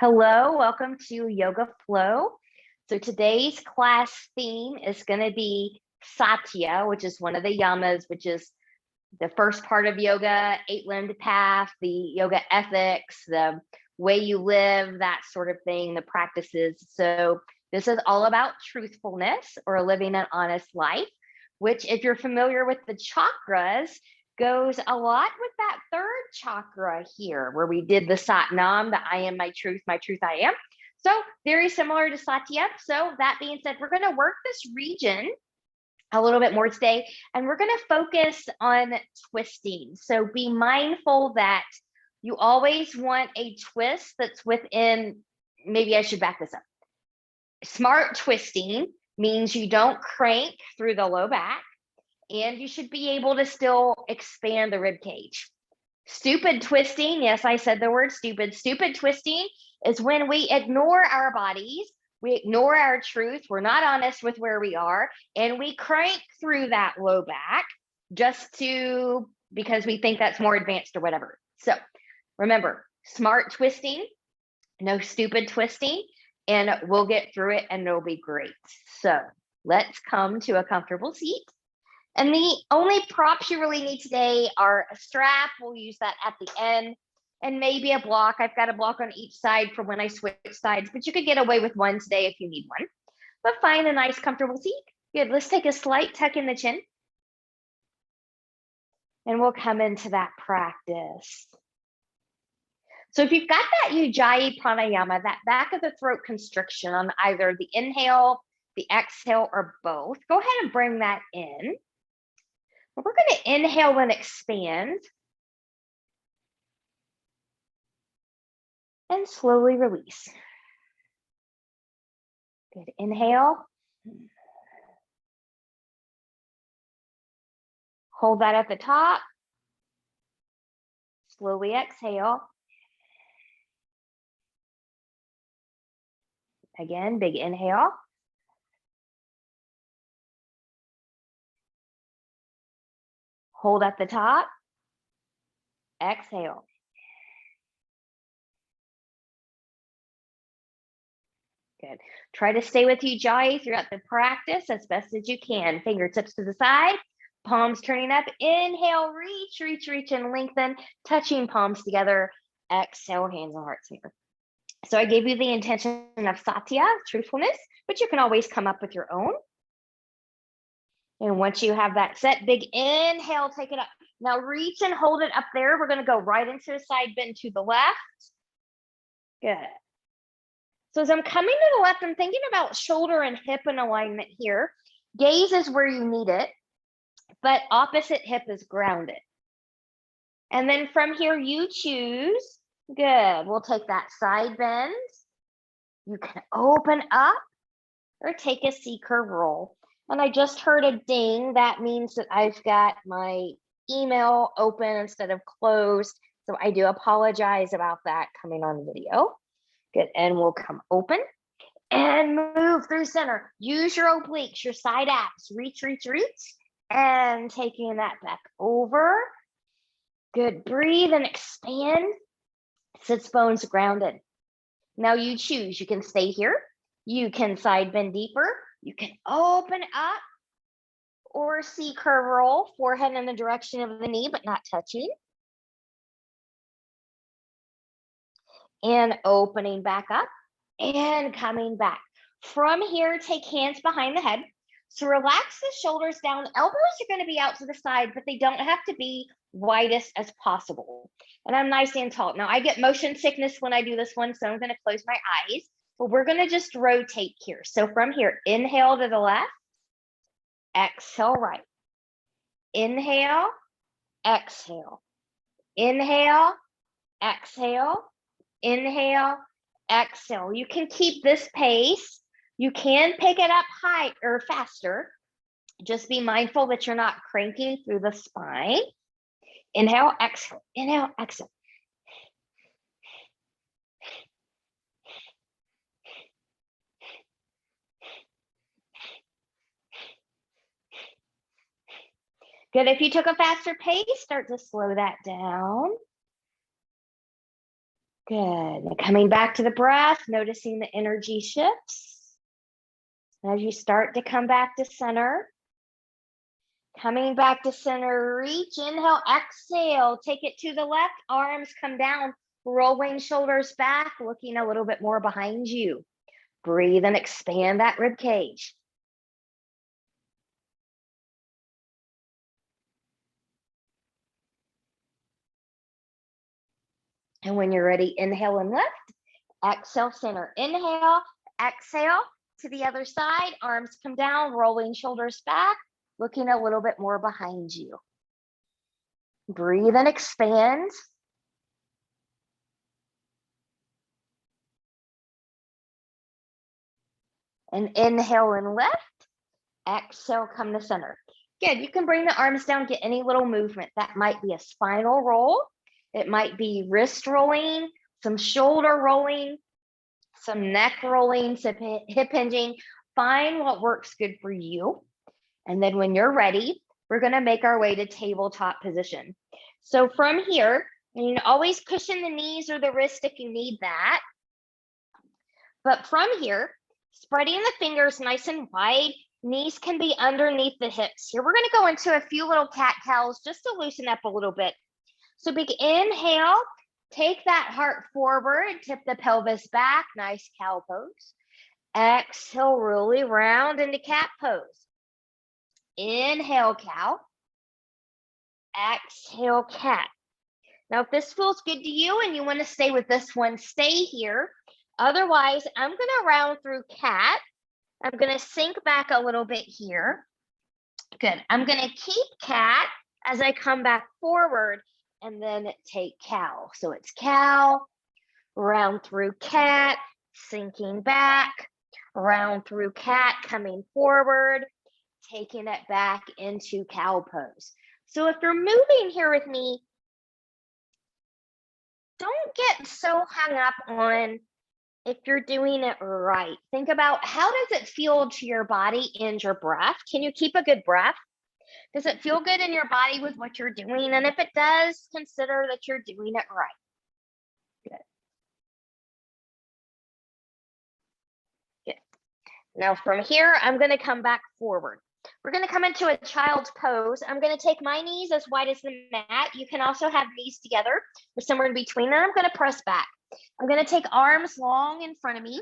Hello, welcome to Yoga Flow. So today's class theme is going to be Satya, which is one of the yamas, which is the first part of yoga, eight-limbed path, the yoga ethics, the way you live, that sort of thing, the practices. So this is all about truthfulness or living an honest life, which if you're familiar with the chakras, goes a lot with that third chakra here, where we did the Satnam, the I am my truth I am. So very similar to Satya. So that being said, we're going to work this region a little bit more today, and we're going to focus on twisting. So be mindful that you always want a twist that's within, maybe I should back this up. Smart twisting means you don't crank through the low back, and you should be able to still expand the rib cage. Stupid twisting, yes, I said the word stupid. Stupid twisting is when we ignore our bodies, we ignore our truth, we're not honest with where we are, and we crank through that low back because we think that's more advanced or whatever. So remember, smart twisting, no stupid twisting, and we'll get through it and it'll be great. So let's come to a comfortable seat. And the only props you really need today are a strap. We'll use that at the end, and maybe a block. I've got a block on each side for when I switch sides, but you could get away with one today if you need one. But find a nice, comfortable seat. Good. Let's take a slight tuck in the chin. And we'll come into that practice. So if you've got that Ujjayi pranayama, that back of the throat constriction on either the inhale, the exhale, or both, go ahead and bring that in. We're going to inhale and expand. And slowly release. Good. Inhale. Hold that at the top. Slowly exhale. Again, big inhale. Hold at the top. Exhale. Good. Try to stay with Ujjayi throughout the practice as best as you can. Fingertips to the side, palms turning up. Inhale, reach, reach, reach, and lengthen, touching palms together. Exhale, hands on heart center. So I gave you the intention of Satya, truthfulness, but you can always come up with your own. And once you have that set, big inhale, take it up. Now reach and hold it up there. We're going to go right into a side bend to the left. Good. So as I'm coming to the left, I'm thinking about shoulder and hip in alignment here. Gaze is where you need it, but opposite hip is grounded. And then from here, you choose. Good. We'll take that side bend. You can open up or take a C curve roll. And I just heard a ding. That means that I've got my email open instead of closed. So I do apologize about that coming on video. Good. And we'll come open and move through center. Use your obliques, your side abs. Reach, reach, reach. And taking that back over. Good. Breathe and expand. Sits bones grounded. Now you choose. You can stay here. You can side bend deeper. You can open up or C curve roll, forehead in the direction of the knee, but not touching. And opening back up and coming back. From here, take hands behind the head. So relax the shoulders down. Elbows are going to be out to the side, but they don't have to be widest as possible. And I'm nice and tall. Now I get motion sickness when I do this one, so I'm going to close my eyes. But we're going to just rotate here. So from here, inhale to the left, exhale right. Inhale, exhale. Inhale, exhale. Inhale, exhale. You can keep this pace. You can pick it up high or faster. Just be mindful that you're not cranking through the spine. Inhale, exhale. Inhale, exhale. Good. If you took a faster pace, start to slow that down. Good. Now coming back to the breath, noticing the energy shifts. As you start to come back to center, coming back to center, reach, inhale, exhale, take it to the left, arms come down, rolling shoulders back, looking a little bit more behind you. Breathe and expand that rib cage. And when you're ready, inhale and lift, exhale, center. Inhale, exhale to the other side, arms come down, rolling shoulders back, looking a little bit more behind you. Breathe and expand. And inhale and lift, exhale, come to center. Good, you can bring the arms down, get any little movement. That might be a spinal roll. It might be wrist rolling, some shoulder rolling, some neck rolling, some hip hinging. Find what works good for you. And then when you're ready, we're gonna make our way to tabletop position. So from here, you can always cushion the knees or the wrist if you need that. But from here, spreading the fingers nice and wide, knees can be underneath the hips. Here, we're gonna go into a few little cat-cows just to loosen up a little bit. So big inhale, take that heart forward, tip the pelvis back, nice cow pose. Exhale, really round into cat pose. Inhale, cow. Exhale, cat. Now, if this feels good to you and you want to stay with this one, stay here. Otherwise, I'm going to round through cat. I'm going to sink back a little bit here. Good. I'm going to keep cat as I come back forward and then take cow. So it's cow, round through cat, sinking back, round through cat, coming forward, taking it back into cow pose. So if you're moving here with me, don't get so hung up on if you're doing it right. Think about, how does it feel to your body and your breath? Can you keep a good breath? Does it feel good in your body with what you're doing? And if it does, consider that you're doing it right. Good. Good. Now from here, I'm going to come back forward. We're going to come into a child's pose. I'm going to take my knees as wide as the mat. You can also have knees together or somewhere in between, and I'm going to press back. I'm going to take arms long in front of me.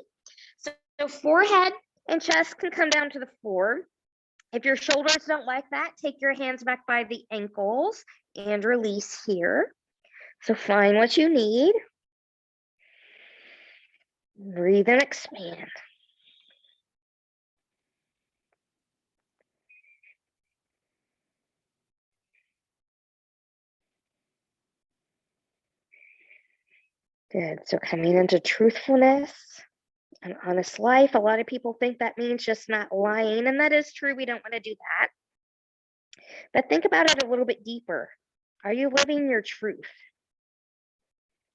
So forehead and chest can come down to the floor. If your shoulders don't like that, take your hands back by the ankles and release here. So find what you need. Breathe and expand. Good. So coming into truthfulness, an honest life. A lot of people think that means just not lying, and that is true. We don't want to do that. But think about it a little bit deeper. Are you living your truth?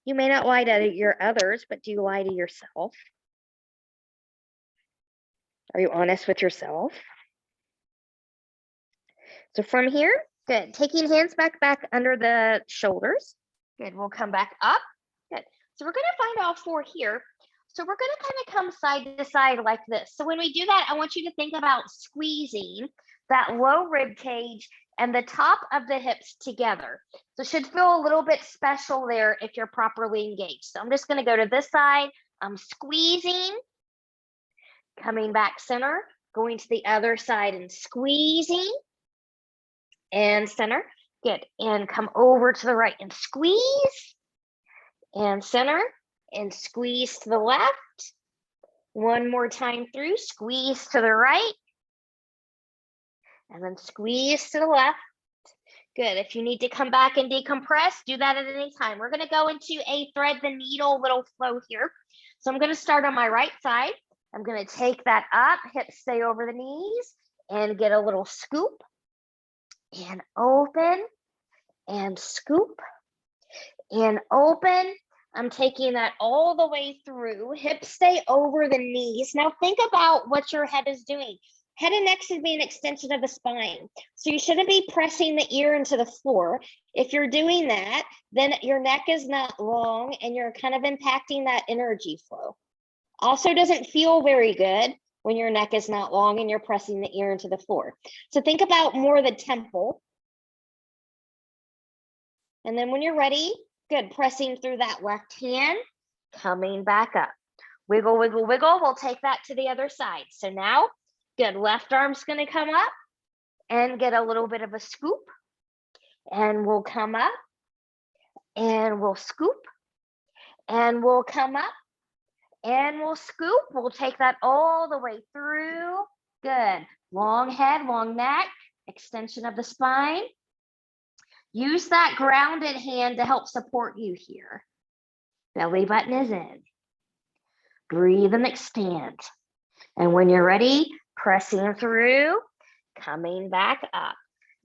You may not lie to your others, but do you lie to yourself? Are you honest with yourself? So from here, good. Taking hands back under the shoulders. Good. We'll come back up. Good. So we're going to find all four here. So we're going to kind of come side to side like this. So when we do that, I want you to think about squeezing that low rib cage and the top of the hips together. So it should feel a little bit special there if you're properly engaged. So I'm just going to go to this side. I'm squeezing, coming back center, going to the other side and squeezing and center. Good. And come over to the right and squeeze and center and squeeze to the left. One more time through, squeeze to the right and then squeeze to the left. Good. If you need to come back and decompress, do that at any time. We're going to go into a thread the needle little flow here. So I'm going to start on my right side. I'm going to take that up, hips stay over the knees, and get a little scoop and open and scoop and open. I'm taking that all the way through. Hips stay over the knees. Now think about what your head is doing. Head and neck should be an extension of the spine. So you shouldn't be pressing the ear into the floor. If you're doing that, then your neck is not long and you're kind of impacting that energy flow. Also doesn't feel very good when your neck is not long and you're pressing the ear into the floor. So think about more the temple. And then when you're ready, good, pressing through that left hand, coming back up. Wiggle, wiggle, wiggle. We'll take that to the other side. So now, good, left arm's gonna come up and get a little bit of a scoop. And we'll come up and we'll scoop. And we'll come up and we'll scoop. We'll take that all the way through. Good, long head, long neck, extension of the spine. Use that grounded hand to help support you here. Belly button is in. Breathe and extend. And when you're ready, pressing through, coming back up.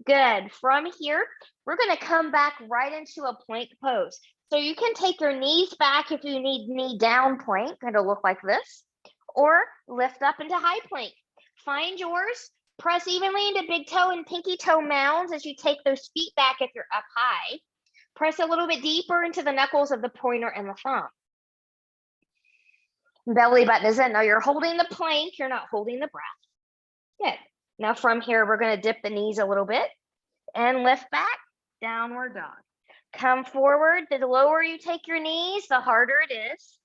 Good. From here, we're going to come back right into a plank pose. So you can take your knees back if you need knee down plank. It'll look like this. Or lift up into high plank. Find yours. Press evenly into big toe and pinky toe mounds as you take those feet back if you're up high. Press a little bit deeper into the knuckles of the pointer and the thumb. Belly button is in. Now you're holding the plank, you're not holding the breath. Good. Now from here, we're going to dip the knees a little bit and lift back, downward dog. Come forward. The lower you take your knees, the harder it is.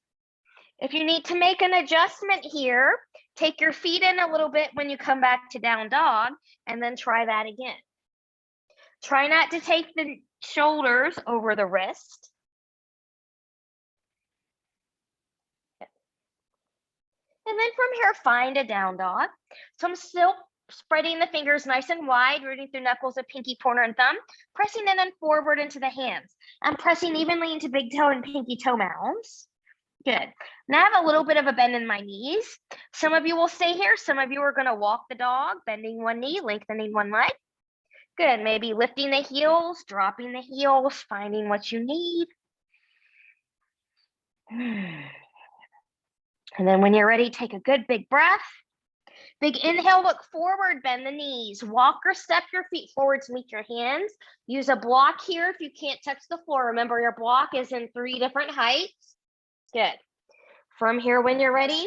If you need to make an adjustment here, take your feet in a little bit when you come back to down dog, and then try that again. Try not to take the shoulders over the wrist. And then from here, find a down dog. So I'm still spreading the fingers nice and wide, rooting through knuckles of pinky, pointer, and thumb, pressing in and forward into the hands. I'm pressing evenly into big toe and pinky toe mounds. Good. Now I have a little bit of a bend in my knees. Some of you will stay here. Some of you are going to walk the dog, bending one knee, lengthening one leg. Good. Maybe lifting the heels, dropping the heels, finding what you need. And then when you're ready, take a good big breath. Big inhale, look forward, bend the knees. Walk or step your feet forward to meet your hands. Use a block here if you can't touch the floor. Remember, your block is in 3 different heights. Good. From here, when you're ready,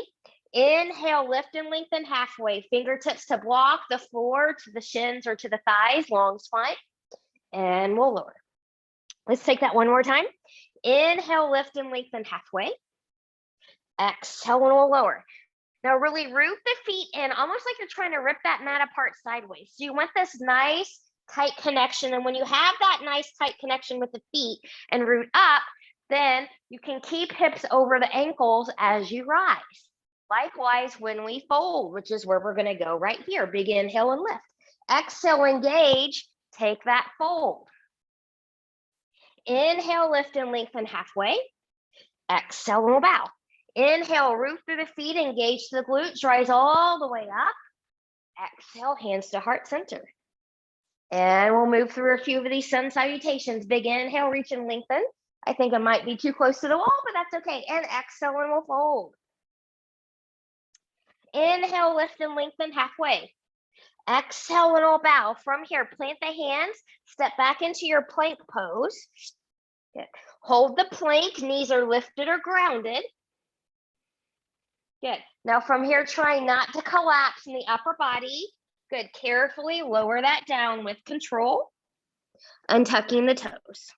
inhale, lift and lengthen halfway. Fingertips to block the floor, to the shins or to the thighs, long spine. And we'll lower. Let's take that one more time. Inhale, lift and lengthen halfway. Exhale, and we'll lower. Now really root the feet in, almost like you're trying to rip that mat apart sideways. So you want this nice, tight connection. And when you have that nice, tight connection with the feet and root up, then you can keep hips over the ankles as you rise. Likewise, when we fold, which is where we're going to go right here, big inhale and lift. Exhale, engage, take that fold. Inhale, lift and lengthen halfway. Exhale, and we'll bow. Inhale, root through the feet, engage the glutes, rise all the way up. Exhale, hands to heart center. And we'll move through a few of these sun salutations. Big inhale, reach and lengthen. I think I might be too close to the wall, but that's okay. And exhale, and we'll fold. Inhale, lift and lengthen halfway. Exhale, and we'll bow. From here, plant the hands, step back into your plank pose. Good. Hold the plank, knees are lifted or grounded. Good. Now from here, try not to collapse in the upper body. Good. Carefully lower that down with control. Untucking the toes.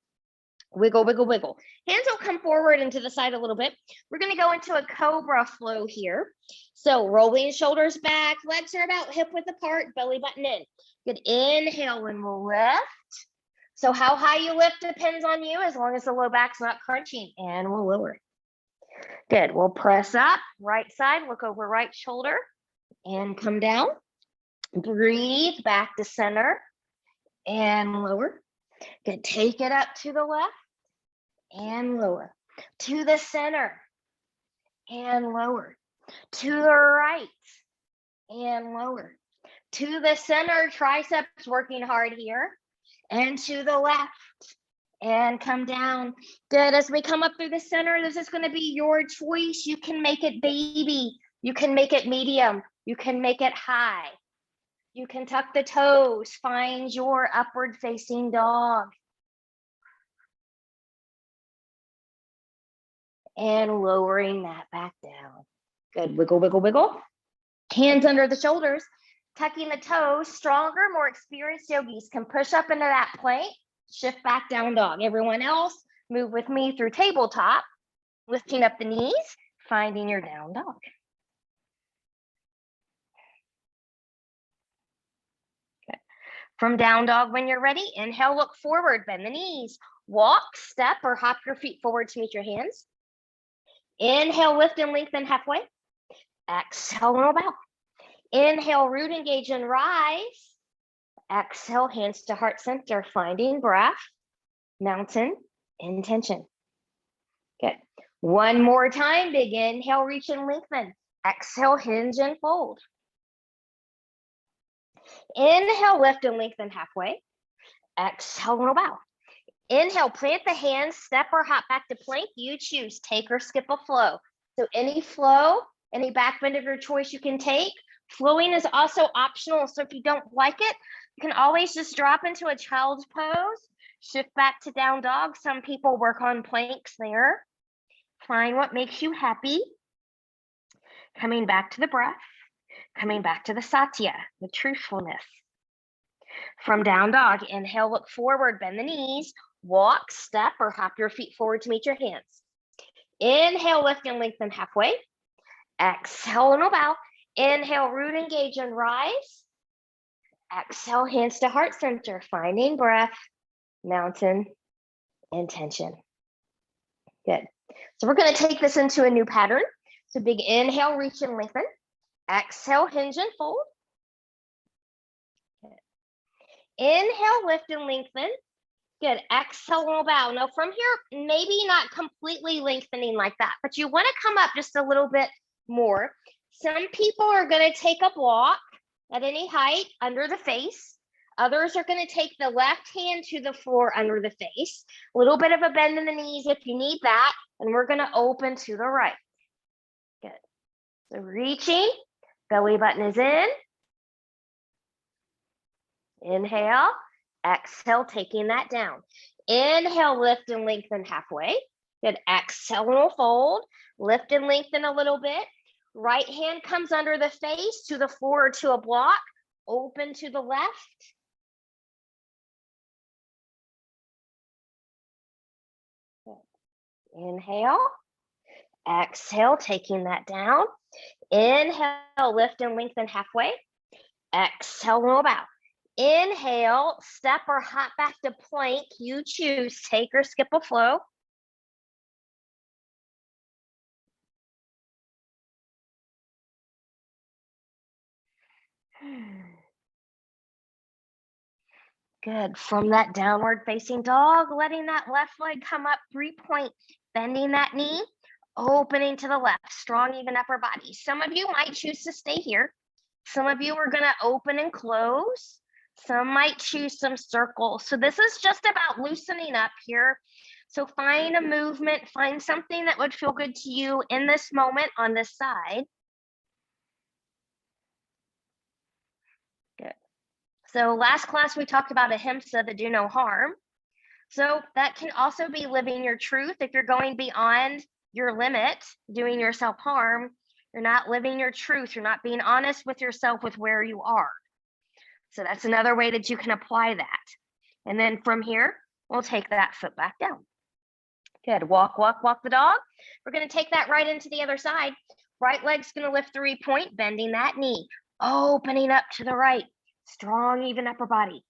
Wiggle, wiggle, wiggle. Hands will come forward and to the side a little bit. We're going to go into a cobra flow here. So rolling shoulders back, legs are about hip width apart, belly button in. Good. Inhale and we'll lift. So how high you lift depends on you, as long as the low back's not crunching. And we'll lower. Good. We'll press up, right side, look over right shoulder, and come down. Breathe back to center and lower. Good. Take it up to the left and lower. To the center and lower. To the right and lower. To the center, triceps working hard here. And to the left. And come down. Good. As we come up through the center, this is going to be your choice. You can make it baby. You can make it medium. You can make it high. You can tuck the toes, find your upward facing dog. And lowering that back down. Good, wiggle, wiggle, wiggle. Hands under the shoulders, tucking the toes. Stronger, more experienced yogis can push up into that plank, shift back down dog. Everyone else, move with me through tabletop, lifting up the knees, finding your down dog. Good. From down dog, when you're ready, inhale, look forward, bend the knees. Walk, step, or hop your feet forward to meet your hands. Inhale, lift and lengthen halfway. Exhale, roll bow. Inhale, root, engage, and rise. Exhale, hands to heart center, finding breath, mountain, intention. Good. One more time, big inhale, reach and lengthen. Exhale, hinge and fold. Inhale, lift and lengthen halfway. Exhale, roll bow. Inhale, plant the hands, step or hop back to plank. You choose, take or skip a flow. So any flow, any back bend of your choice you can take. Flowing is also optional, so if you don't like it, you can always just drop into a child's pose, shift back to down dog. Some people work on planks there. Find what makes you happy. Coming back to the breath, coming back to the Satya, the truthfulness. From down dog, inhale, look forward, bend the knees, walk, step, or hop your feet forward to meet your hands. Inhale, lift and lengthen halfway. Exhale, and bow. Inhale, root, engage, and rise. Exhale, hands to heart center, finding breath, mountain, intention. Good. So we're going to take this into a new pattern. So big inhale, reach and lengthen. Exhale, hinge and fold. Good. Inhale, lift and lengthen. Good. Exhale, roll bow. Now from here, maybe not completely lengthening like that, but you want to come up just a little bit more. Some people are going to take a block at any height under the face. Others are going to take the left hand to the floor under the face. A little bit of a bend in the knees if you need that. And we're going to open to the right. Good. So reaching, belly button is in. Inhale, exhale, taking that down. Inhale, lift and lengthen halfway. Good. Exhale, fold. Lift and lengthen a little bit. Right hand comes under the face to the floor or to a block. Open to the left. Inhale, exhale, taking that down. Inhale, lift and lengthen halfway. Exhale, roll bow. Inhale, step or hop back to plank. You choose, take or skip a flow. Good. From that downward facing dog, letting that left leg come up, 3-point, bending that knee, opening to the left, strong, even upper body. Some of you might choose to stay here. Some of you are going to open and close. Some might choose some circles. So this is just about loosening up here. So find a movement, find something that would feel good to you in this moment on this side. Good. So last class, we talked about ahimsa, the do no harm. So that can also be living your truth. If you're going beyond your limit, doing your self-harm, you're not living your truth. You're not being honest with yourself with where you are. So that's another way that you can apply that. And then from here, we'll take that foot back down. Good. Walk, walk, walk the dog. We're going to take that right into the other side. Right leg's going to lift 3-point, bending that knee, opening up to the right. Strong, even upper body.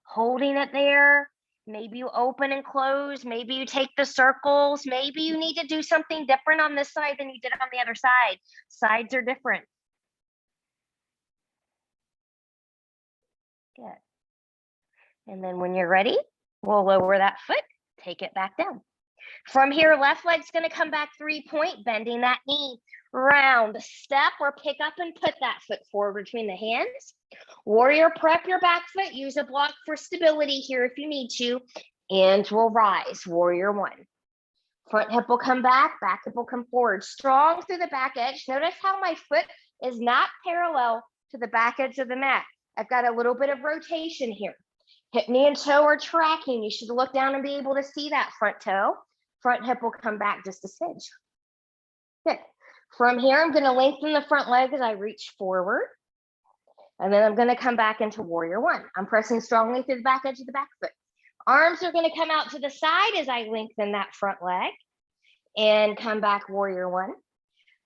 Holding it there. Maybe you open and close. Maybe you take the circles. Maybe you need to do something different on this side than you did on the other side. Sides are different. Good. And then when you're ready, we'll lower that foot, take it back down. From here, left leg's going to come back 3-point, bending that knee. Round, step, or pick up and put that foot forward between the hands. Warrior, prep your back foot. Use a block for stability here if you need to. And we'll rise. Warrior 1. Front hip will come back hip will come forward. Strong through the back edge. Notice how my foot is not parallel to the back edge of the mat. I've got a little bit of rotation here. Hip, knee, and toe are tracking. You should look down and be able to see that front toe. Front hip will come back just a smidge. Good. From here, I'm going to lengthen the front leg as I reach forward. And then I'm going to come back into warrior one. I'm pressing strongly through the back edge of the back foot. Arms are going to come out to the side as I lengthen that front leg and come back warrior one.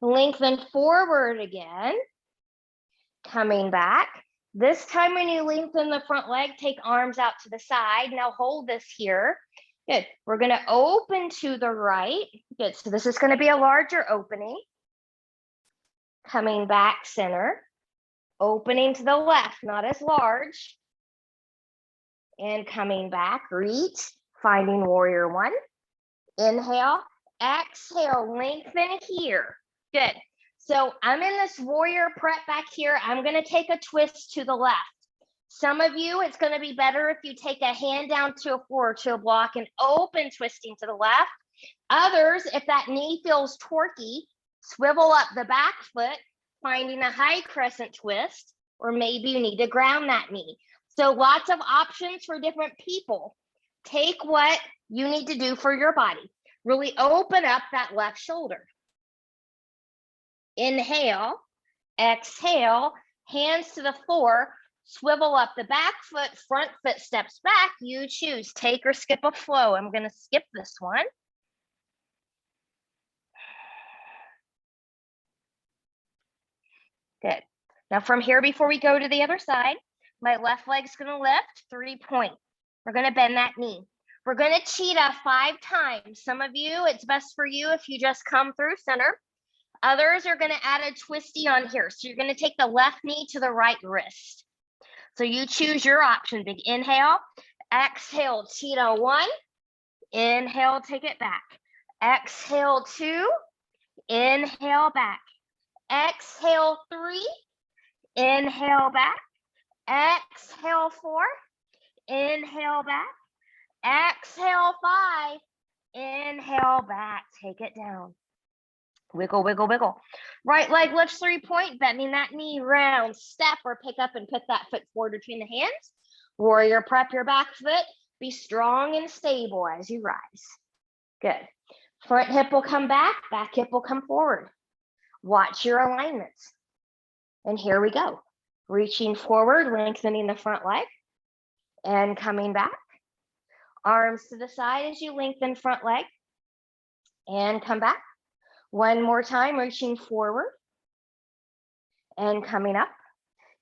Lengthen forward again, coming back. This time when you lengthen the front leg, take arms out to the side. Now hold this here. Good. We're going to open to the right. Good. So this is going to be a larger opening. Coming back center. Opening to the left, not as large. And coming back, reach, finding warrior one. Inhale, exhale, lengthen here. Good. So I'm in this warrior prep back here. I'm going to take a twist to the left. Some of you, it's going to be better if you take a hand down to a floor to a block and open twisting to the left. Others, if that knee feels torquey, swivel up the back foot, finding a high crescent twist, or maybe you need to ground that knee. So lots of options for different people. Take what you need to do for your body. Really open up that left shoulder. Inhale, exhale, hands to the floor, swivel up the back foot, front foot steps back. You choose, take or skip a flow. I'm going to skip this one. Good. Now from here, before we go to the other side, my left leg's going to lift 3 point. We're going to bend that knee. We're going to cheetah 5 times. Some of you, it's best for you if you just come through center. Others are going to add a twisty on here. So you're going to take the left knee to the right wrist. So you choose your option. Big inhale, exhale, cheetah 1. Inhale, take it back. Exhale 2. Inhale back. Exhale 3. Inhale back. Exhale 4. Inhale back. Exhale 5. Inhale back. Take it down. Wiggle, wiggle, wiggle. Right leg lifts 3 point, bending that knee round, step or pick up and put that foot forward between the hands. Warrior prep your back foot. Be strong and stable as you rise. Good. Front hip will come back hip will come forward. Watch your alignments. And here we go. Reaching forward, lengthening the front leg and coming back. Arms to the side as you lengthen front leg and come back. One more time, reaching forward and coming up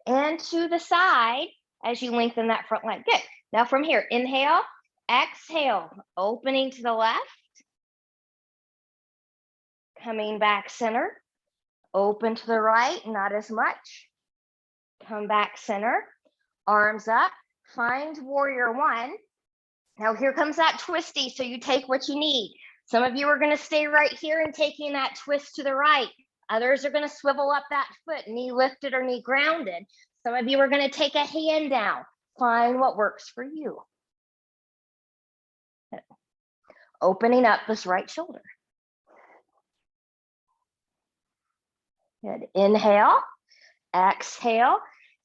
and to the side as you lengthen that front leg. Good. Now from here, inhale, exhale, opening to the left, coming back center, open to the right, not as much. Come back center, arms up, find warrior one. Now here comes that twisty, so you take what you need. Some of you are going to stay right here and taking that twist to the right. Others are going to swivel up that foot, knee lifted or knee grounded. Some of you are going to take a hand down. Find what works for you. Opening up this right shoulder. Good. Inhale, exhale,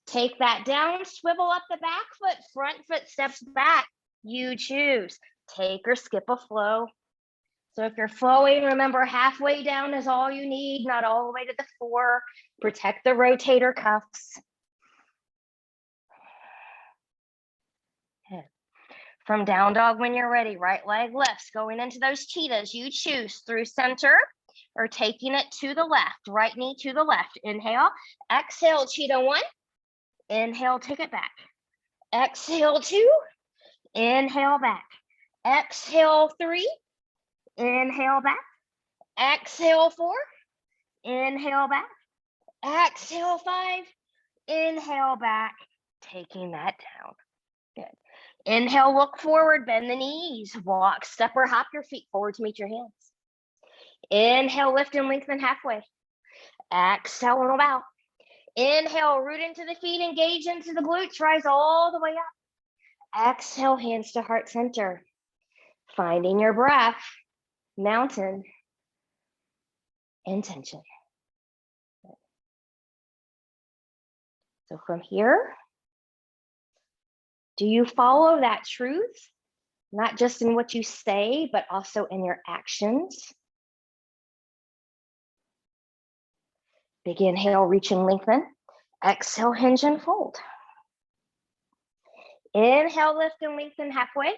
take that down, swivel up the back foot, front foot steps back. You choose, take or skip a flow. So if you're flowing, remember halfway down is all you need, not all the way to the floor. Protect the rotator cuffs. Good. From down dog when you're ready, right leg lifts, going into those cheetahs. You choose through center or taking it to the left, right knee to the left. Inhale, exhale, cheetah 1. Inhale, take it back. Exhale 2. Inhale back. Exhale 3. Inhale back. Exhale 4. Inhale back. Exhale 5. Inhale back. Taking that down. Good. Inhale, look forward, bend the knees. Walk, step or hop your feet forward to meet your hands. Inhale, lift and lengthen halfway. Exhale, little bow. Inhale, root into the feet, engage into the glutes, rise all the way up. Exhale, hands to heart center. Finding your breath, mountain, intention. So from here, Do you follow that truth? Not just in what you say, but also in your actions. Big inhale, reach and lengthen. Exhale, hinge and fold. Inhale, lift and lengthen halfway.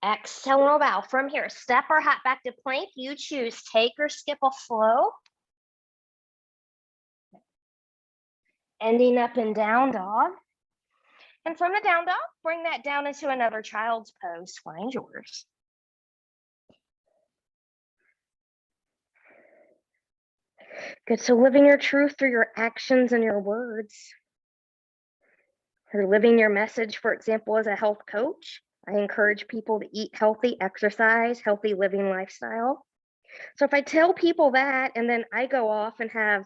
Exhale, roll bow. From here, step or hop back to plank. You choose, take or skip a flow. Ending up in down dog. And from the down dog, bring that down into another child's pose. Find yours. Good, so living your truth through your actions and your words. Or living your message, for example, as a health coach, I encourage people to eat healthy, exercise, healthy living lifestyle. So if I tell people that, and then I go off and have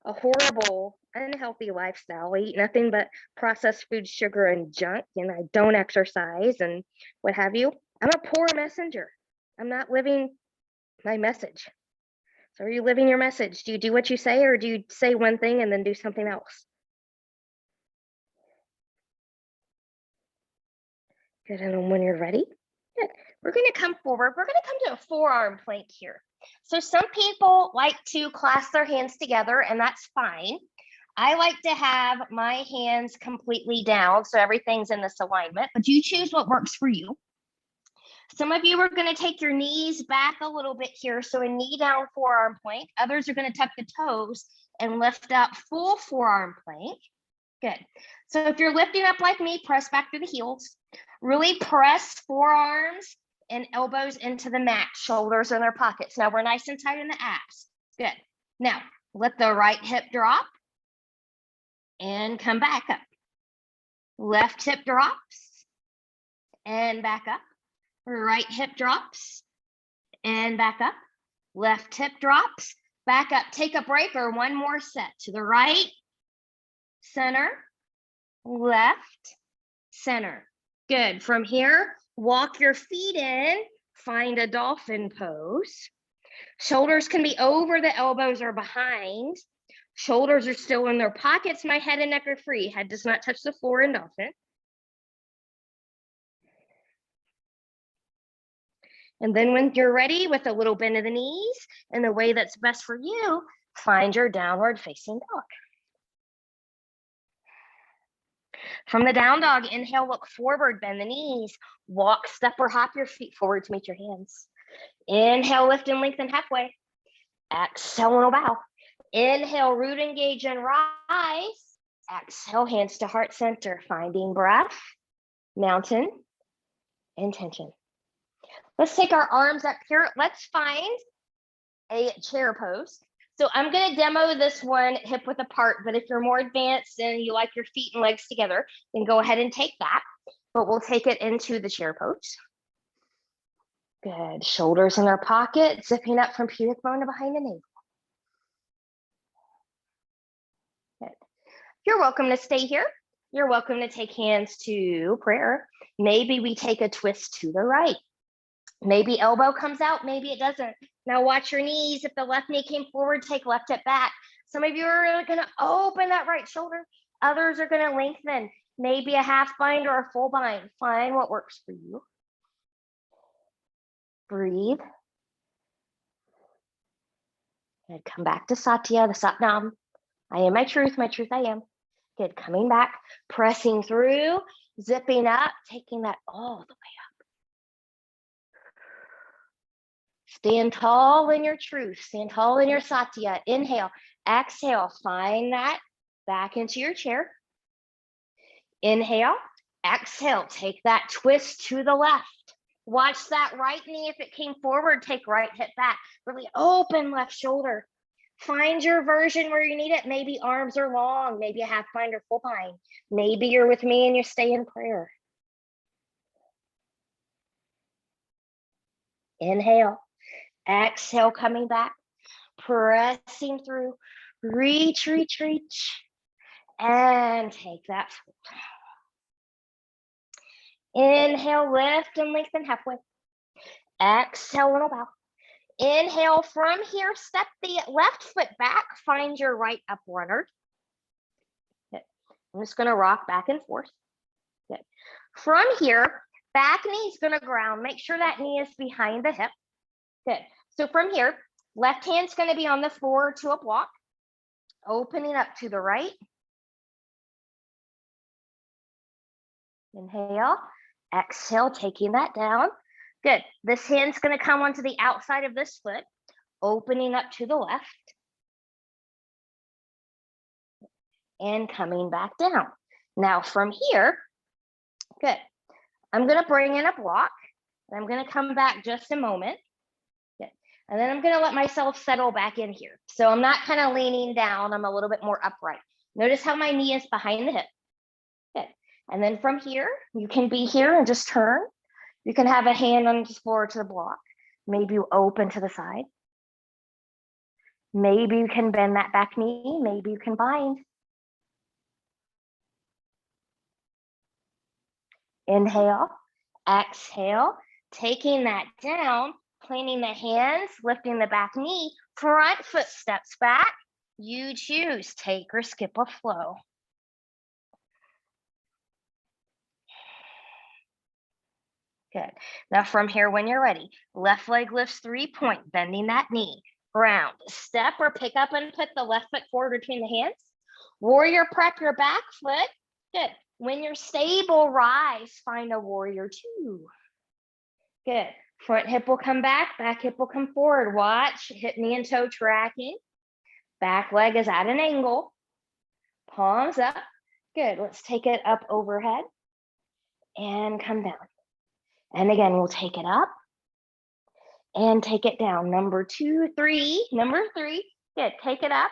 a horrible, unhealthy lifestyle, I eat nothing but processed food, sugar, and junk, and I don't exercise and what have you, I'm a poor messenger. I'm not living my message. So are you living your message? Do you do what you say, or do you say one thing and then do something else? Good, and then when you're ready, good. We're gonna come forward. We're gonna come to a forearm plank here. So some people like to clasp their hands together, and that's fine. I like to have my hands completely down, so everything's in this alignment, but you choose what works for you. Some of you are going to take your knees back a little bit here, so a knee down forearm plank. Others are going to tuck the toes and lift up full forearm plank. Good. So if you're lifting up like me, press back through the heels. Really press forearms and elbows into the mat. Shoulders in their pockets. Now we're nice and tight in the abs. Good. Now let the right hip drop and come back up. Left hip drops and back up. Right hip drops and back up. Left hip drops, back up. Take a break or one more set. To the right, center, left, center. Good. From here, walk your feet in, find a dolphin pose. Shoulders can be over the elbows or behind. Shoulders are still in their pockets. My head and neck are free. Head does not touch the floor in dolphin. And then when you're ready, with a little bend of the knees in the way that's best for you, find your downward facing dog. From the down dog, inhale, look forward, bend the knees, walk, step, or hop your feet forward to meet your hands. Inhale, lift and lengthen halfway. Exhale, and bow. Inhale, root, engage, and rise. Exhale, hands to heart center, finding breath, mountain, intention. Let's take our arms up here. Let's find a chair pose. So I'm going to demo this one hip width apart, but if you're more advanced and you like your feet and legs together, then go ahead and take that. But we'll take it into the chair pose. Good. Shoulders in their pocket, zipping up from pubic bone to behind the navel. Good. You're welcome to stay here. You're welcome to take hands to prayer. Maybe we take a twist to the right. Maybe elbow comes out, maybe it doesn't. Now watch your knees. If the left knee came forward, take left hip back. Some of you are going to open that right shoulder. Others are going to lengthen. Maybe a half bind or a full bind. Find what works for you. Breathe. Good. Come back to Satya, the Satnam. I am my truth I am. Good. Coming back, pressing through, zipping up, taking that all the way up. Stand tall in your truth. Stand tall in your Satya. Inhale, exhale, find that back into your chair. Inhale, exhale, take that twist to the left. Watch that right knee. If it came forward, take right hip back. Really open left shoulder. Find your version where you need it. Maybe arms are long, maybe a half bind or full bind. Maybe you're with me and you stay in prayer. Inhale. Exhale, coming back, pressing through, reach, reach, reach, and take that fold. Inhale, lift and lengthen halfway. Exhale, and bow. Inhale, from here, step the left foot back, find your right up runner. I'm just going to rock back and forth. Good. From here, back knee is gonna ground. Make sure that knee is behind the hip. Good. So from here, left hand's gonna be on the floor to a block, opening up to the right. Inhale, exhale, taking that down. Good. This hand's gonna come onto the outside of this foot, opening up to the left. And coming back down. Now from here, good. I'm gonna bring in a block, and I'm gonna come back just a moment. Good. And then I'm gonna let myself settle back in here. So I'm not kind of leaning down, I'm a little bit more upright. Notice how my knee is behind the hip. Good. And then from here, you can be here and just turn. You can have a hand on the floor to the block. Maybe you open to the side. Maybe you can bend that back knee. Maybe you can bind. Inhale, exhale, taking that down, planting the hands, lifting the back knee, front foot steps back. You choose, take or skip a flow. Good. Now from here, when you're ready, left leg lifts 3-point, bending that knee, ground, step or pick up and put the left foot forward between the hands. Warrior prep your back foot. Good. When you're stable, rise, find a warrior 2. Good. Front hip will come back hip will come forward. Watch, hip, knee, and toe tracking. Back leg is at an angle. Palms up. Good. Let's take it up overhead and come down. And again, we'll take it up and take it down. Number 3. Good. Take it up.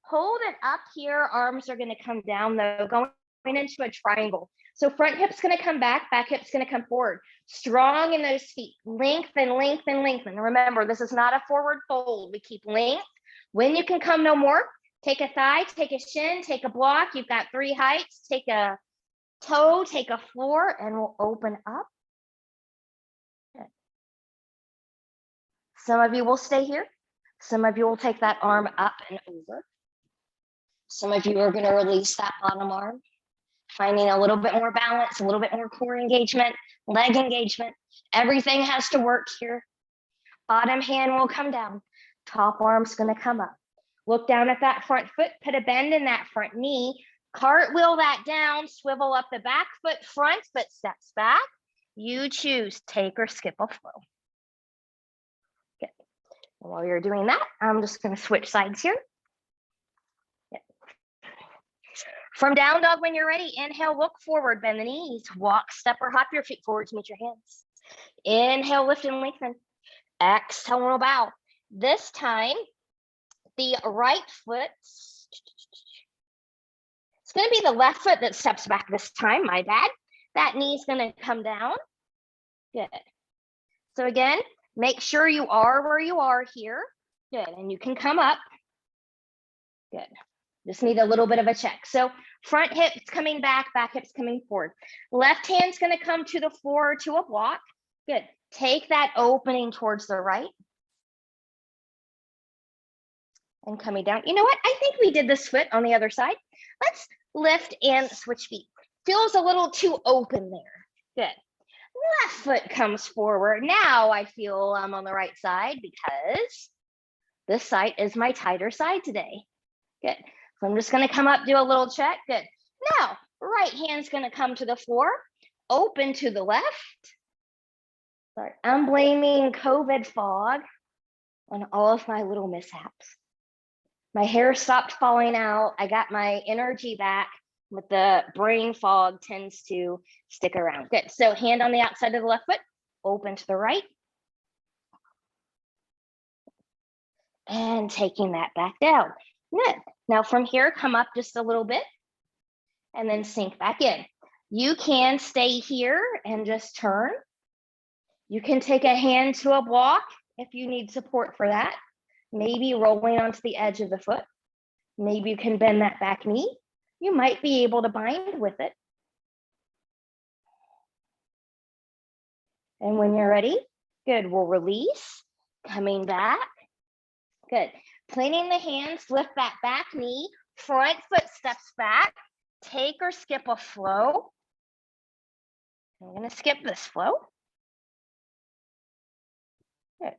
Hold it up here. Arms are going to come down, though, going into a triangle. So front hip's going to come back hip's going to come forward. Strong in those feet. Lengthen, lengthen, lengthen. Remember, this is not a forward fold. We keep length. When you can come no more, take a thigh, take a shin, take a block. You've got 3 heights. Take a toe, take a floor, and we'll open up. Some of you will stay here. Some of you will take that arm up and over. Some of you are going to release that bottom arm, finding a little bit more balance, a little bit more core engagement, leg engagement. Everything has to work here. Bottom hand will come down. Top arm's going to come up. Look down at that front foot, put a bend in that front knee, cartwheel that down, swivel up the back foot, front foot steps back. You choose, take or skip a flow. While you're doing that, I'm just going to switch sides here. From down dog, when you're ready, inhale, look forward, bend the knees, walk, step or hop your feet forward to meet your hands. Inhale, lift and lengthen. Exhale, we'll bow. This time, the right foot, it's going to be the left foot that steps back this time, my bad. That knee's going to come down. Good. So again, make sure you are where you are here. Good. And you can come up. Good. Just need a little bit of a check. So front hip's coming back hip's coming forward. Left hand's going to come to the floor to a block. Good. Take that opening towards the right. And coming down. You know what? I think we did this foot on the other side. Let's lift and switch feet. Feels a little too open there. Good. Left foot comes forward. Now I feel I'm on the right side because this side is my tighter side today. Good. So I'm just going to come up, do a little check. Good. Now, right hand's going to come to the floor, open to the left. Sorry, I'm blaming COVID fog on all of my little mishaps. My hair stopped falling out. I got my energy back, but the brain fog tends to stick around. Good. So hand on the outside of the left foot, open to the right. And taking that back down. Good. Now from here, come up just a little bit and then sink back in. You can stay here and just turn. You can take a hand to a block if you need support for that. Maybe rolling onto the edge of the foot. Maybe you can bend that back knee. You might be able to bind with it. And when you're ready, good, we'll release, coming back. Good. Planting the hands, lift that back knee, front foot steps back, take or skip a flow. I'm going to skip this flow. Good.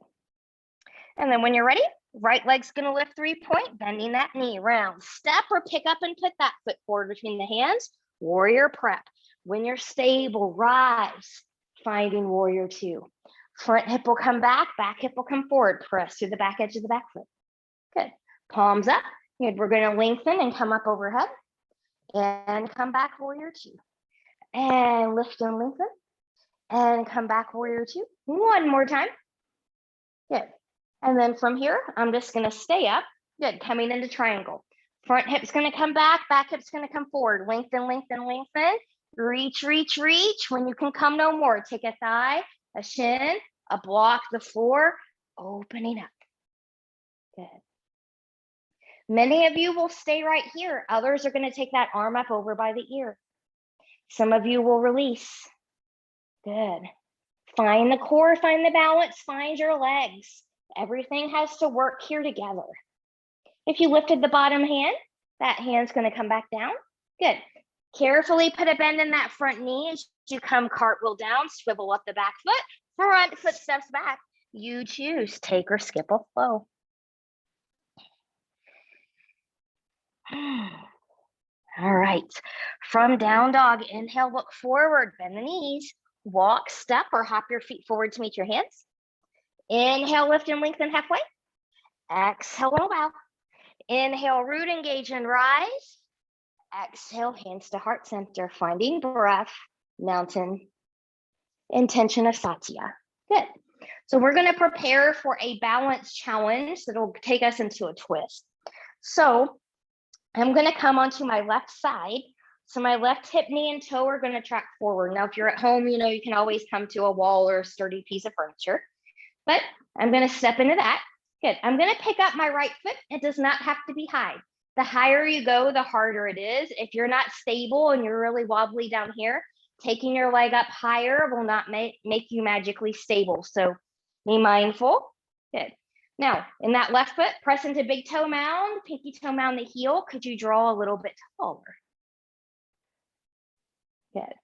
And then when you're ready, right leg's going to lift 3-point, bending that knee, round, step or pick up and put that foot forward between the hands, warrior prep. When you're stable, rise, finding warrior 2. Front hip will come back hip will come forward, press through the back edge of the back foot. Good. Palms up. Good. We're going to lengthen and come up overhead and come back warrior 2. And lift and lengthen and come back warrior 2. One more time. Good. And then from here, I'm just going to stay up. Good. Coming into triangle. Front hip's going to come back hip's going to come forward. Lengthen, lengthen, lengthen. Reach, reach, reach. When you can come no more, take a thigh, a shin, a block, the floor, opening up. Good. Many of you will stay right here. Others are going to take that arm up over by the ear. Some of you will release. Good. Find the core, find the balance, find your legs. Everything has to work here together. If you lifted the bottom hand, that hand's going to come back down. Good. Carefully put a bend in that front knee as you come cartwheel down, swivel up the back foot, front foot steps back. You choose, take or skip a flow. All right. From down dog, inhale, look forward, bend the knees, walk, step, or hop your feet forward to meet your hands. Inhale, lift and lengthen halfway. Exhale, low bow. Inhale, root, engage, and rise. Exhale, hands to heart center, finding breath, mountain, intention of Satya. Good. So we're going to prepare for a balance challenge that'll take us into a twist. So I'm going to come onto my left side. So my left hip, knee, and toe are going to track forward. Now, if you're at home, you know, you can always come to a wall or a sturdy piece of furniture. But I'm going to step into that. Good. I'm going to pick up my right foot. It does not have to be high. The higher you go, the harder it is. If you're not stable and you're really wobbly down here, taking your leg up higher will not make you magically stable. So be mindful. Good. Now, in that left foot, press into big toe mound, pinky toe mound the heel. Could you draw a little bit taller? Good.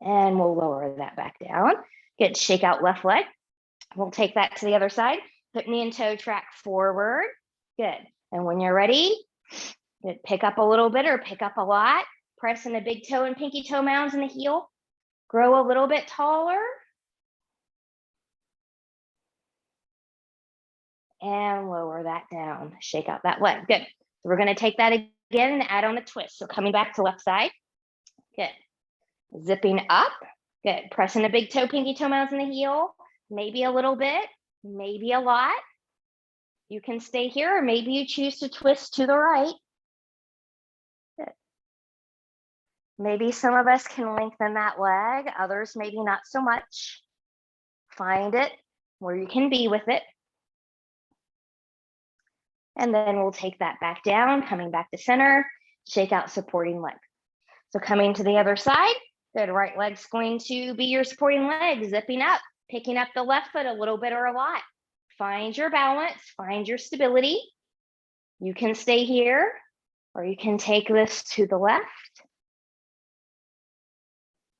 And we'll lower that back down. Good. Shake out left leg. We'll take that to the other side. Put knee and toe track forward. Good. And when you're ready, good. Pick up a little bit or pick up a lot. Press into big toe and pinky toe mounds in the heel. Grow a little bit taller. And lower that down. Shake out that leg. Good. So we're going to take that again and add on a twist. So coming back to left side. Good. Zipping up. Good. Pressing the big toe, pinky toe mounds in the heel. Maybe a little bit, maybe a lot. You can stay here, or maybe you choose to twist to the right. Good. Maybe some of us can lengthen that leg, others maybe not so much. Find it where you can be with it. And then we'll take that back down, coming back to center, shake out supporting leg. So coming to the other side, good, right leg's going to be your supporting leg, zipping up, picking up the left foot a little bit or a lot. Find your balance, find your stability. You can stay here, or you can take this to the left.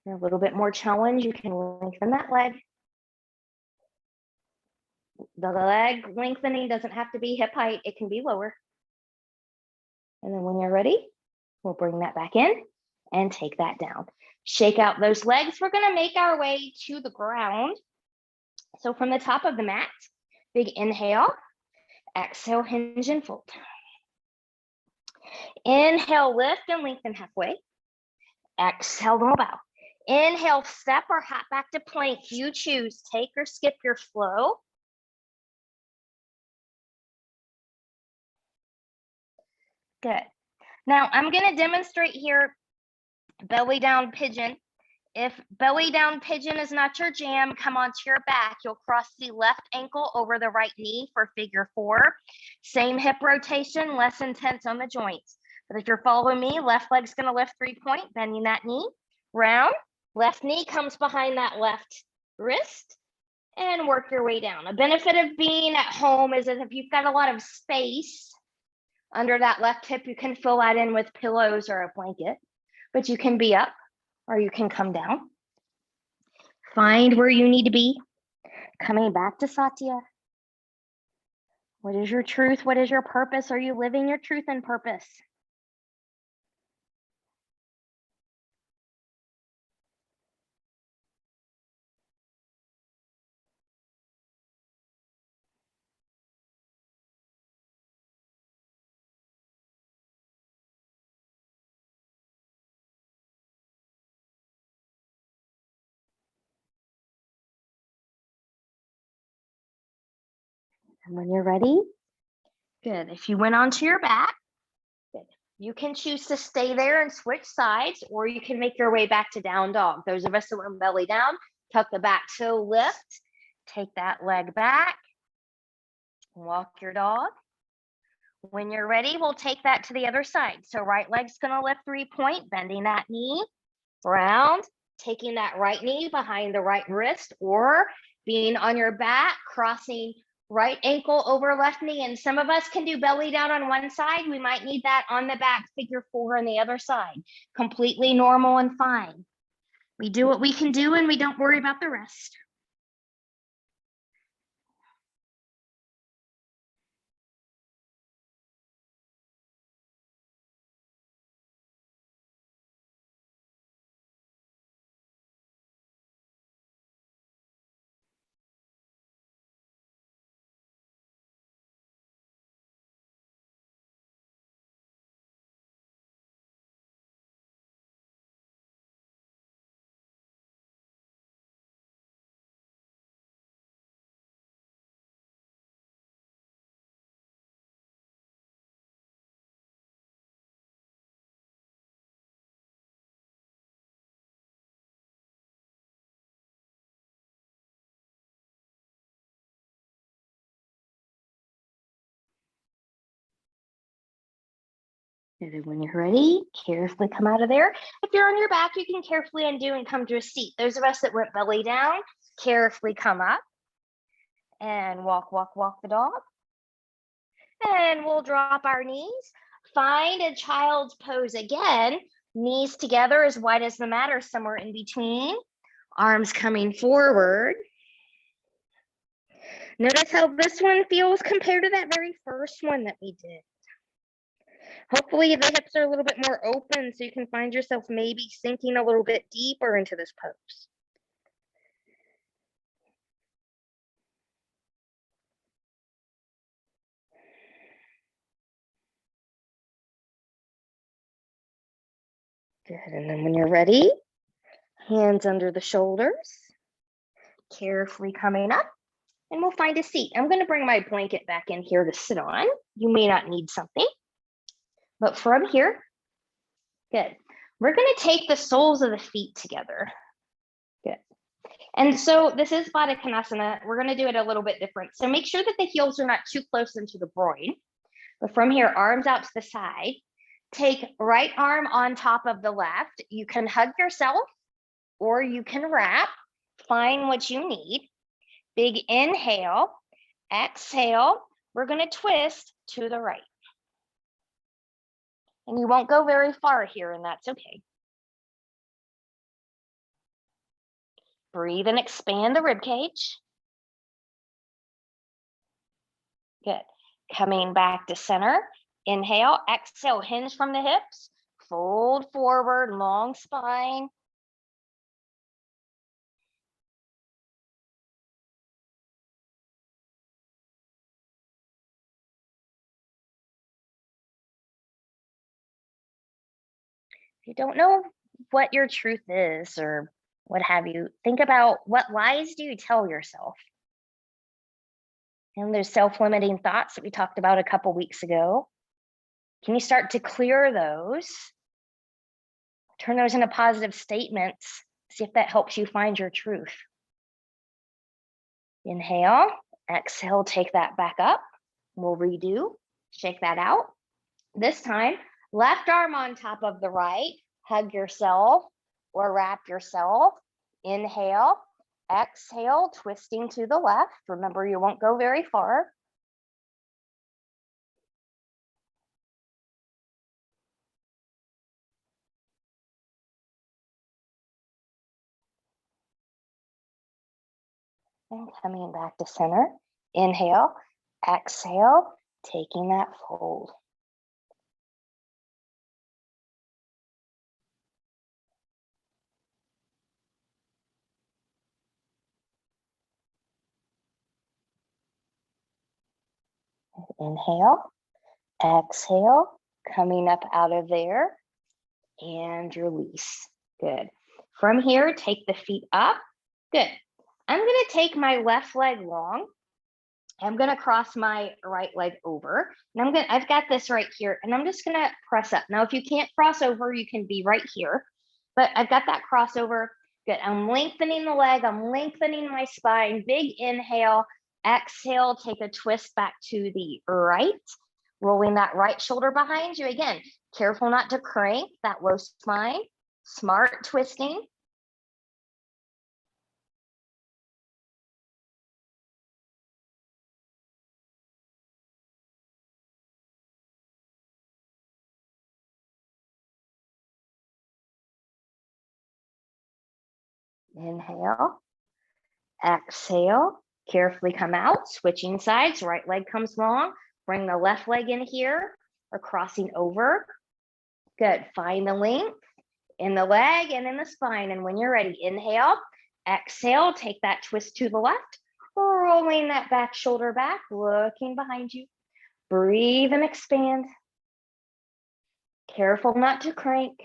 A little bit more challenge, you can lengthen that leg. The leg lengthening doesn't have to be hip height, it can be lower. And then when you're ready, we'll bring that back in and take that down. Shake out those legs. We're gonna make our way to the ground. So from the top of the mat, big inhale, exhale, hinge and fold. Inhale, lift and lengthen halfway. Exhale, roll bow. Inhale, step or hop back to plank. You choose, take or skip your flow. Good. Now I'm gonna demonstrate here belly down pigeon. If belly down pigeon is not your jam, come onto your back. You'll cross the left ankle over the right knee for figure 4. Same hip rotation, less intense on the joints. But if you're following me, left leg's gonna lift 3-point, bending that knee, round, left knee comes behind that left wrist, and work your way down. A benefit of being at home is that if you've got a lot of space under that left hip, you can fill that in with pillows or a blanket, but you can be up or you can come down. Find where you need to be. Coming back to Satya. What is your truth? What is your purpose? Are you living your truth and purpose? And when you're ready, good. If you went onto your back, good. You can choose to stay there and switch sides, or you can make your way back to down dog. Those of us that went belly down, tuck the back toe, lift, take that leg back, walk your dog. When you're ready, we'll take that to the other side. So right leg's gonna lift 3-point, bending that knee, round, taking that right knee behind the right wrist, or being on your back, crossing right ankle over left knee. And some of us can do belly down on one side. We might need that on the back, figure 4 on the other side. Completely normal and fine. We do what we can do and we don't worry about the rest. And then when you're ready, carefully come out of there. If you're on your back, you can carefully undo and come to a seat. Those of us that went belly down, carefully come up and walk, walk, walk the dog. And we'll drop our knees. Find a child's pose again. Knees together as wide as the mat or somewhere in between. Arms coming forward. Notice how this one feels compared to that very first one that we did. Hopefully the hips are a little bit more open so you can find yourself maybe sinking a little bit deeper into this pose. Good, and then when you're ready, hands under the shoulders, carefully coming up, and we'll find a seat. I'm gonna bring my blanket back in here to sit on. You may not need something, but from here, good. We're gonna take the soles of the feet together. Good. And so this is Baddha Konasana. We're gonna do it a little bit different. So make sure that the heels are not too close into the groin. But from here, arms out to the side. Take right arm on top of the left. You can hug yourself or you can wrap. Find what you need. Big inhale, exhale. We're gonna twist to the right. And you won't go very far here, and that's okay. Breathe and expand the rib cage. Good. Coming back to center. Inhale, exhale, hinge from the hips. Fold forward, long spine. If you don't know what your truth is or what have you, think about what lies do you tell yourself? And there's self-limiting thoughts that we talked about a couple weeks ago. Can you start to clear those? Turn those into positive statements. See if that helps you find your truth. Inhale, exhale, take that back up. We'll redo, shake that out. This time, left arm on top of the right, hug yourself or wrap yourself. Inhale, exhale, twisting to the left. Remember, you won't go very far. And coming back to center. Inhale, exhale, taking that fold. Inhale, exhale, coming up out of there and release. Good. From here, take the feet up. Good. I'm going to take my left leg long. I'm going to cross my right leg over. And I've got this right here, and I'm just going to press up. Now, if you can't cross over, you can be right here, but I've got that crossover. Good. I'm lengthening the leg. I'm lengthening my spine. Big inhale. Exhale, take a twist back to the right, rolling that right shoulder behind you. Again, careful not to crank that low spine. Smart twisting. Inhale, exhale, carefully come out, switching sides, right leg comes long, bring the left leg in here or crossing over. Good, find the length in the leg and in the spine. And when you're ready, inhale, exhale, take that twist to the left, rolling that back shoulder back, looking behind you. Breathe and expand. Careful not to crank.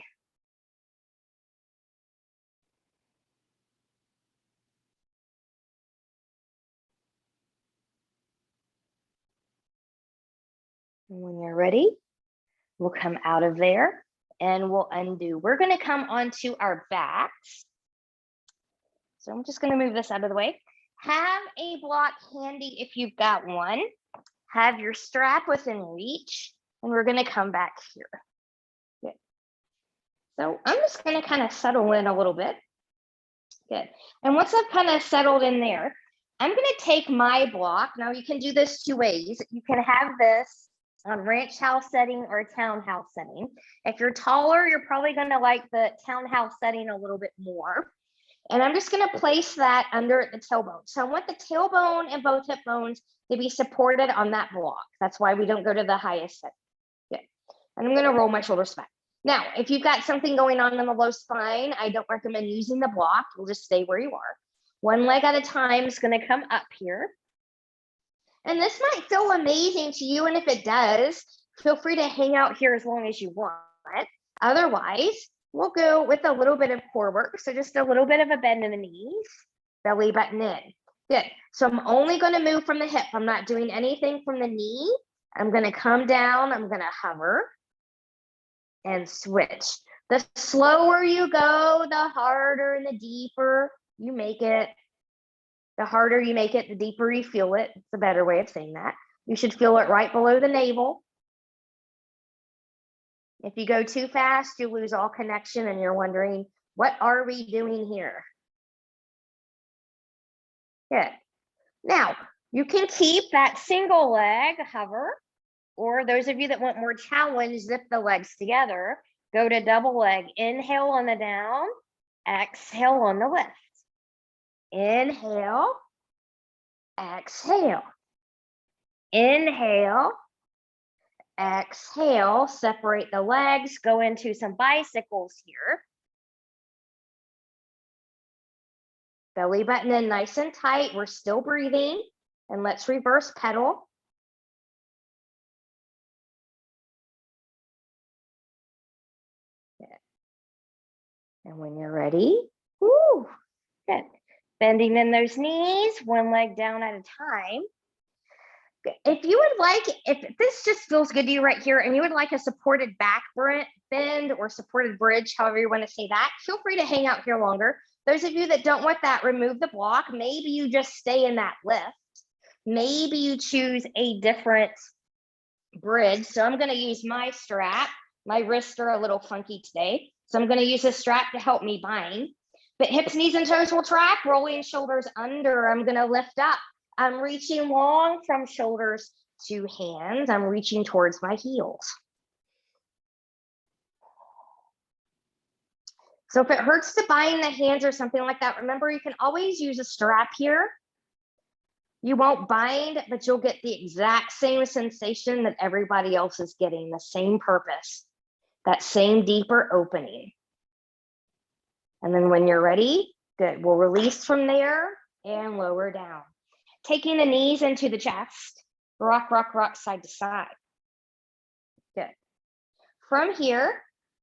And when you're ready, we'll come out of there and we'll undo. We're going to come onto our backs. So I'm just going to move this out of the way. Have a block handy if you've got one. Have your strap within reach, and we're going to come back here. Good. So I'm just going to kind of settle in a little bit. Good. And once I've kind of settled in there, I'm going to take my block. Now you can do this two ways. You can have this on ranch house setting or townhouse setting. If you're taller, you're probably going to like the townhouse setting a little bit more. And I'm just going to place that under the tailbone. So I want the tailbone and both hip bones to be supported on that block. That's why we don't go to the highest setting. Good. And I'm going to roll my shoulders back. Now, if you've got something going on in the low spine, I don't recommend using the block. You'll just stay where you are. One leg at a time is going to come up here. And this might feel amazing to you. And if it does, feel free to hang out here as long as you want. Otherwise, we'll go with a little bit of core work. So just a little bit of a bend in the knees, belly button in. Good. So I'm only going to move from the hip. I'm not doing anything from the knee. I'm going to come down. I'm going to hover and switch. The slower you go, the harder and the deeper you make it. The harder you make it, the deeper you feel it. It's a better way of saying that. You should feel it right below the navel. If you go too fast, you lose all connection and you're wondering, what are we doing here? Good. Now, you can keep that single leg hover, or those of you that want more challenge, zip the legs together. Go to double leg. Inhale on the down, exhale on the lift. Inhale, exhale. Inhale, exhale, separate the legs, go into some bicycles here. Belly button in nice and tight. We're still breathing. And let's reverse pedal. Good. And when you're ready, woo, good. Bending in those knees, one leg down at a time. If you would like, if this just feels good to you right here and you would like a supported back bend or supported bridge, however you want to say that, feel free to hang out here longer. Those of you that don't want that, remove the block. Maybe you just stay in that lift. Maybe you choose a different bridge. So I'm going to use my strap. My wrists are a little funky today. So I'm going to use a strap to help me bind. But hips, knees, and toes will track, rolling shoulders under. I'm going to lift up. I'm reaching long from shoulders to hands. I'm reaching towards my heels. So if it hurts to bind the hands or something like that, remember you can always use a strap here You won't bind, but you'll get the exact same sensation that everybody else is getting, the same purpose, that same deeper opening. And then when you're ready, good, we'll release from there and lower down. Taking the knees into the chest, rock, rock, rock, side to side. Good. From here,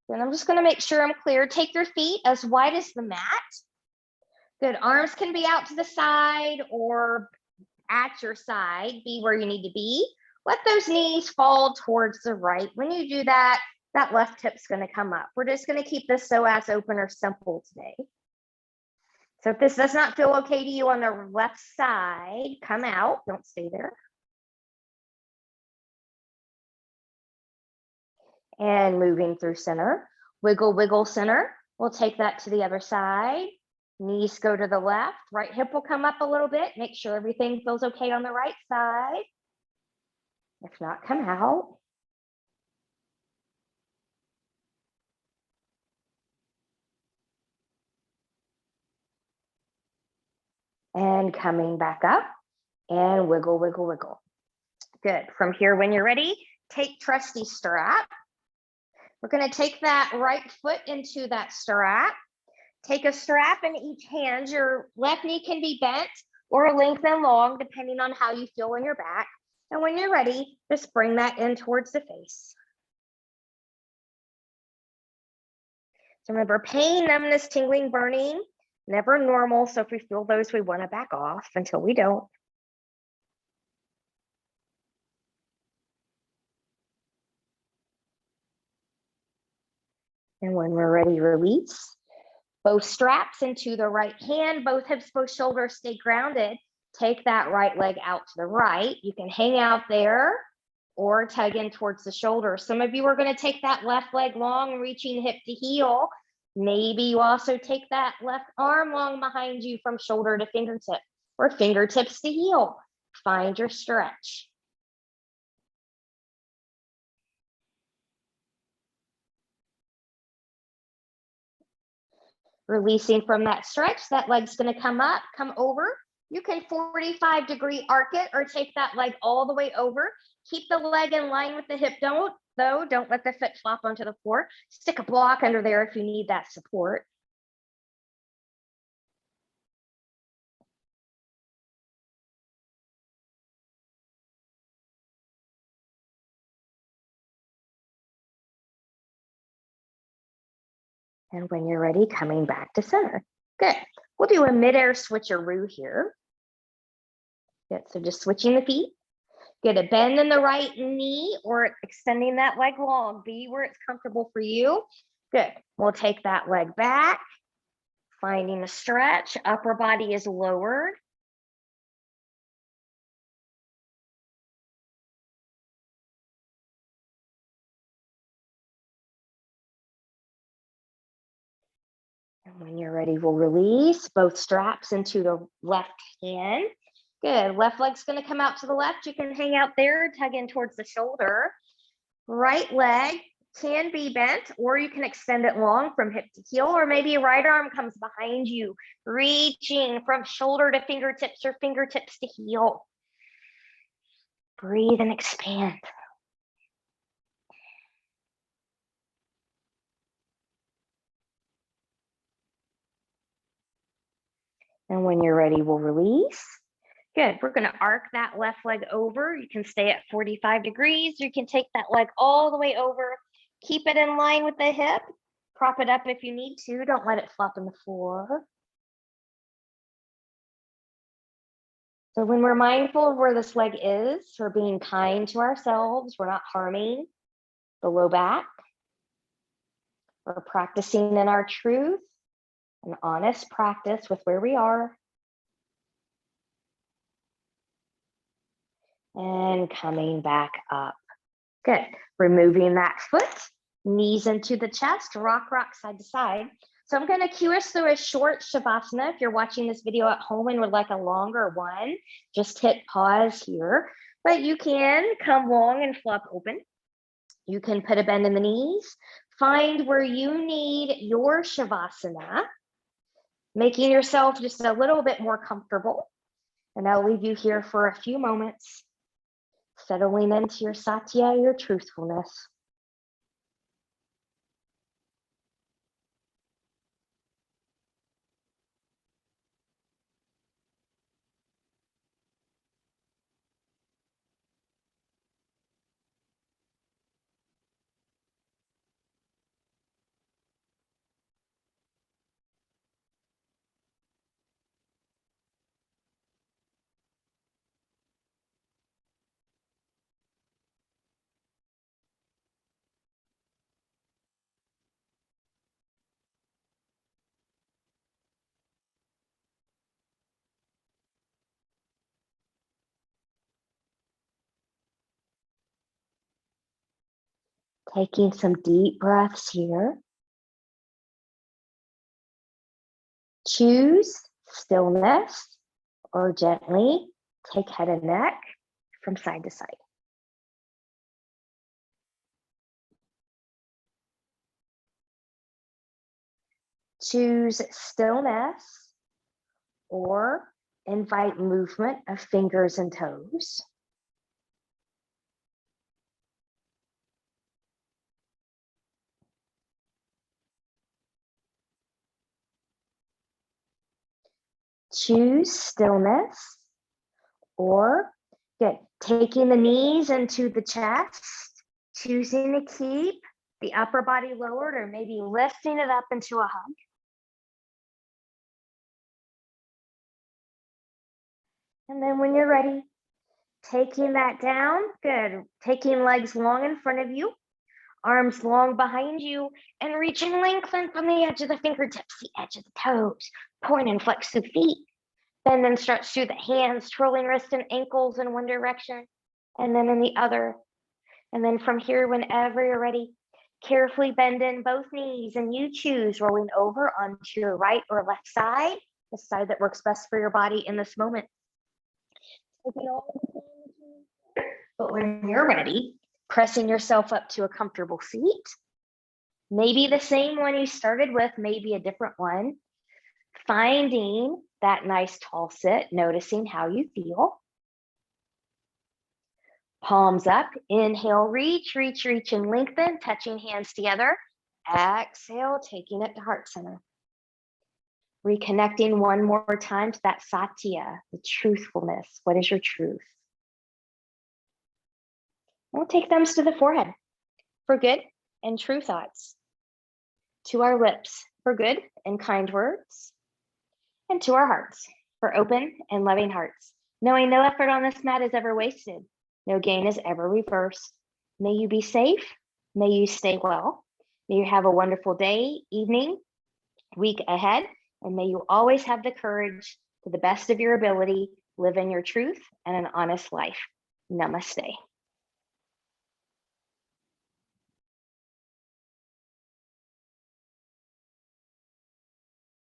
then I'm just gonna make sure I'm clear. Take your feet as wide as the mat. Good, arms can be out to the side or at your side, be where you need to be. Let those knees fall towards the right. When you do that, that left hip's gonna come up. We're just gonna keep this psoas open or simple today. So if this does not feel okay to you on the left side, come out, don't stay there. And moving through center, wiggle, wiggle center. We'll take that to the other side. Knees go to the left, right hip will come up a little bit. Make sure everything feels okay on the right side. If not, come out. And coming back up and wiggle, wiggle, wiggle. Good. From here, when you're ready, take trusty strap. We're going to take that right foot into that strap. Take a strap in each hand. Your left knee can be bent or lengthen long, depending on how you feel in your back. And when you're ready, just bring that in towards the face. So remember, pain, numbness, tingling, burning, never normal. So if we feel those, we want to back off until we don't. And when we're ready, release. Both straps into the right hand, both hips, both shoulders stay grounded. Take that right leg out to the right. You can hang out there or tug in towards the shoulder. Some of you are going to take that left leg long, reaching hip to heel. Maybe you also take that left arm long behind you from shoulder to fingertip or fingertips to heel. Find your stretch. Releasing from that stretch, that leg's going to come up, come over. You can 45-degree arc it or take that leg all the way over. Keep the leg in line with the hip. Don't let the foot flop onto the floor. Stick a block under there if you need that support. And when you're ready, coming back to center. Good. We'll do a midair switcheroo here. Good. So just switching the feet. Get a bend in the right knee or extending that leg long. Be where it's comfortable for you. Good. We'll take that leg back, finding a stretch. Upper body is lowered. And when you're ready, we'll release both straps into the left hand. Good. Left leg's going to come out to the left. You can hang out there, tug in towards the shoulder. Right leg can be bent, or you can extend it long from hip to heel, or maybe a right arm comes behind you, reaching from shoulder to fingertips or fingertips to heel. Breathe and expand. And when you're ready, we'll release. Good. We're going to arc that left leg over. You can stay at 45 degrees. You can take that leg all the way over. Keep it in line with the hip. Prop it up if you need to. Don't let it flop on the floor. So when we're mindful of where this leg is, we're being kind to ourselves. We're not harming the low back. We're practicing in our truth, an honest practice with where we are. And coming back up. Good. Removing that foot, knees into the chest, rock, rock, side to side. So I'm going to cue us through a short Shavasana. If you're watching this video at home and would like a longer one, just hit pause here. But you can come long and flop open. You can put a bend in the knees. Find where you need your Shavasana, making yourself just a little bit more comfortable. And I'll leave you here for a few moments, settling into your Satya, your truthfulness. Taking some deep breaths here. Choose stillness or gently take head and neck from side to side. Choose stillness or invite movement of fingers and toes. Choose stillness or taking the knees into the chest, choosing to keep the upper body lowered or maybe lifting it up into a hug. And then when you're ready, taking that down, good. Taking legs long in front of you, arms long behind you, and reaching lengthen from the edge of the fingertips, the edge of the toes. Point and flex through feet. Bend and stretch through the hands, twirling wrists and ankles in one direction, and then in the other. And then from here, whenever you're ready, carefully bend in both knees, and you choose rolling over onto your right or left side, the side that works best for your body in this moment. But when you're ready, pressing yourself up to a comfortable seat, maybe the same one you started with, maybe a different one, finding that nice tall sit, noticing how you feel. Palms up, inhale, reach, reach, reach, and lengthen, touching hands together. Exhale, taking it to heart center. Reconnecting one more time to that Satya, the truthfulness. What is your truth? We'll take thumbs to the forehead for good and true thoughts, to our lips for good and kind words, and to our hearts for open and loving hearts, knowing no effort on this mat is ever wasted, no gain is ever reversed. May you be safe, may you stay well, may you have a wonderful day, evening, week ahead, and may you always have the courage, to the best of your ability, live in your truth and an honest life. Namaste.